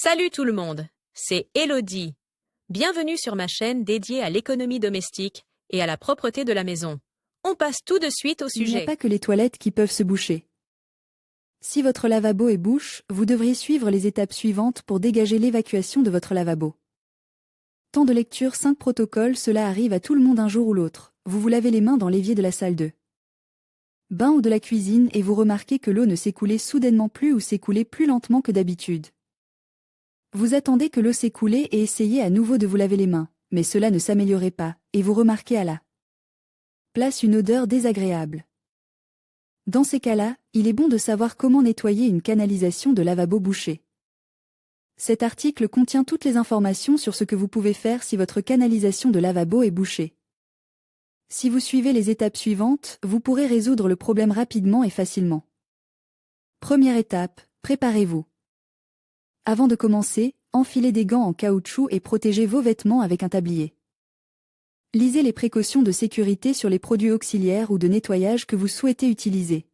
Salut tout le monde, c'est Elodie. Bienvenue sur ma chaîne dédiée à l'économie domestique et à la propreté de la maison. On passe tout de suite au Il n'y a sujet. pas que les toilettes qui peuvent se boucher. Si votre lavabo est bouche, vous devriez suivre les étapes suivantes pour dégager l'évacuation de votre lavabo. Temps de lecture 5 protocoles, cela arrive à tout le monde un jour ou l'autre. Vous vous lavez les mains dans l'évier de la salle de bain ou de la cuisine et vous remarquez que l'eau ne s'écoulait soudainement plus ou s'écoulait plus lentement que d'habitude. Vous attendez que l'eau s'écoule et essayez à nouveau de vous laver les mains, mais cela ne s'améliorait pas, et vous remarquez à la place une odeur désagréable. Dans ces cas-là, il est bon de savoir comment nettoyer une canalisation de lavabo bouchée. Cet article contient toutes les informations sur ce que vous pouvez faire si votre canalisation de lavabo est bouchée. Si vous suivez les étapes suivantes, vous pourrez résoudre le problème rapidement et facilement. Première étape, préparez-vous. Avant de commencer, enfilez des gants en caoutchouc et protégez vos vêtements avec un tablier. Lisez les précautions de sécurité sur les produits auxiliaires ou de nettoyage que vous souhaitez utiliser.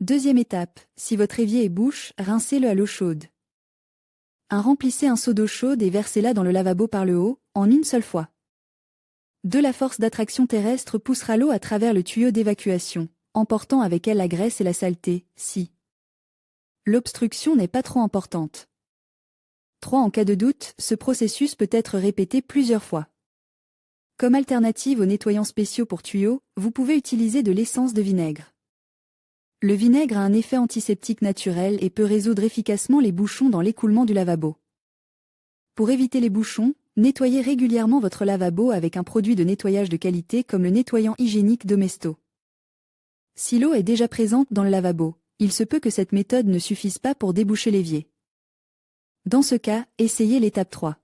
Deuxième étape, si votre évier est bouche, rincez-le à l'eau chaude. Remplissez un seau d'eau chaude et versez-la dans le lavabo par le haut, en une seule fois. La force d'attraction terrestre poussera l'eau à travers le tuyau d'évacuation, emportant avec elle la graisse et la saleté, si l'obstruction n'est pas trop importante. 3. En cas de doute, ce processus peut être répété plusieurs fois. Comme alternative aux nettoyants spéciaux pour tuyaux, vous pouvez utiliser de l'essence de vinaigre. Le vinaigre a un effet antiseptique naturel et peut résoudre efficacement les bouchons dans l'écoulement du lavabo. Pour éviter les bouchons, nettoyez régulièrement votre lavabo avec un produit de nettoyage de qualité comme le nettoyant hygiénique Domesto. Si l'eau est déjà présente dans le lavabo, il se peut que cette méthode ne suffise pas pour déboucher l'évier. Dans ce cas, essayez l'étape 3.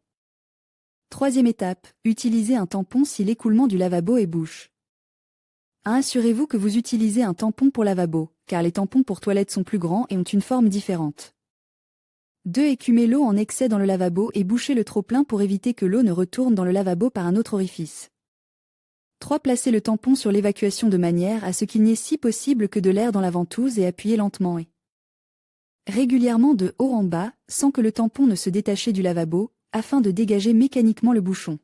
Troisième étape, utilisez un tampon si l'écoulement du lavabo est bouche. Assurez-vous que vous utilisez un tampon pour lavabo, car les tampons pour toilettes sont plus grands et ont une forme différente. 2. Écumez l'eau en excès dans le lavabo et bouchez le trop-plein pour éviter que l'eau ne retourne dans le lavabo par un autre orifice. 3. Placez le tampon sur l'évacuation de manière à ce qu'il n'y ait si possible que de l'air dans la ventouse et appuyez lentement et régulièrement de haut en bas, sans que le tampon ne se détache du lavabo, afin de dégager mécaniquement le bouchon.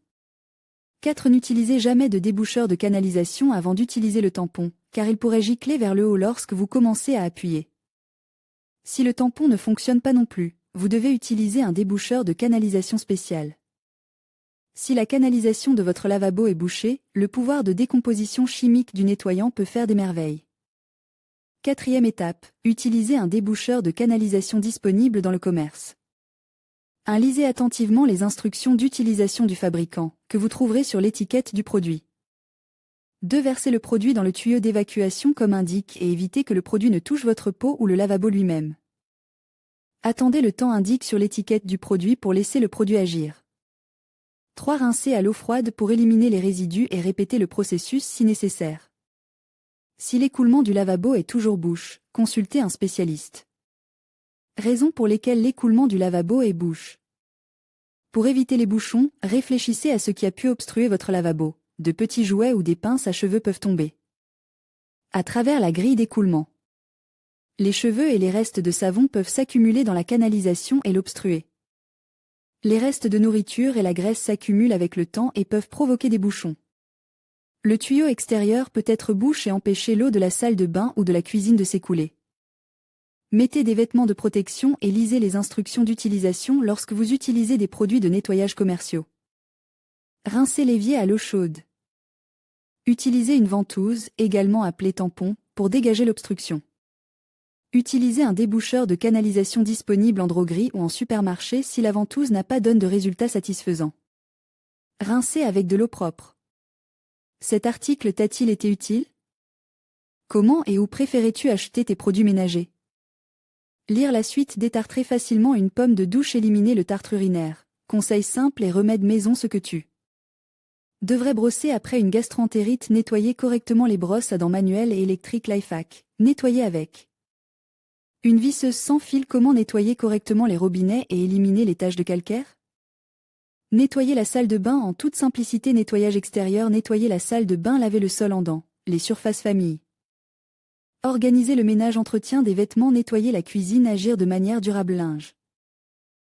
4. N'utilisez jamais de déboucheur de canalisation avant d'utiliser le tampon, car il pourrait gicler vers le haut lorsque vous commencez à appuyer. Si le tampon ne fonctionne pas non plus, vous devez utiliser un déboucheur de canalisation spécial. Si la canalisation de votre lavabo est bouchée, le pouvoir de décomposition chimique du nettoyant peut faire des merveilles. 4e étape, utilisez un déboucheur de canalisation disponible dans le commerce. Lisez attentivement les instructions d'utilisation du fabricant, que vous trouverez sur l'étiquette du produit. 2. Versez le produit dans le tuyau d'évacuation comme indique et évitez que le produit ne touche votre pot ou le lavabo lui-même. Attendez le temps indiqué sur l'étiquette du produit pour laisser le produit agir. 3. Rincez à l'eau froide pour éliminer les résidus et répétez le processus si nécessaire. Si l'écoulement du lavabo est toujours bouche, consultez un spécialiste. Raisons pour lesquelles l'écoulement du lavabo est bouche. Pour éviter les bouchons, réfléchissez à ce qui a pu obstruer votre lavabo. De petits jouets ou des pinces à cheveux peuvent tomber à travers la grille d'écoulement. Les cheveux et les restes de savon peuvent s'accumuler dans la canalisation et l'obstruer. Les restes de nourriture et la graisse s'accumulent avec le temps et peuvent provoquer des bouchons. Le tuyau extérieur peut être bouche et empêcher l'eau de la salle de bain ou de la cuisine de s'écouler. Mettez des vêtements de protection et lisez les instructions d'utilisation lorsque vous utilisez des produits de nettoyage commerciaux. Rincez l'évier à l'eau chaude. Utilisez une ventouse, également appelée tampon, pour dégager l'obstruction. Utilisez un déboucheur de canalisation disponible en droguerie ou en supermarché si la ventouse n'a pas donné de résultat satisfaisant. Rincez avec de l'eau propre. Cet article t'a-t-il été utile? Comment et où préférais-tu acheter tes produits ménagers? Lire la suite détartrer facilement une pomme de douche éliminer le tartre urinaire. Conseils simples et remèdes maison ce que tu devrais brosser après une gastroentérite nettoyer correctement les brosses à dents manuelles et électriques Lifehack. Nettoyer avec une visseuse sans fil comment nettoyer correctement les robinets et éliminer les taches de calcaire? Nettoyer la salle de bain en toute simplicité nettoyage extérieur nettoyer la salle de bain laver le sol en dents, les surfaces famille. Organiser le ménage entretien des vêtements nettoyer la cuisine agir de manière durable linge.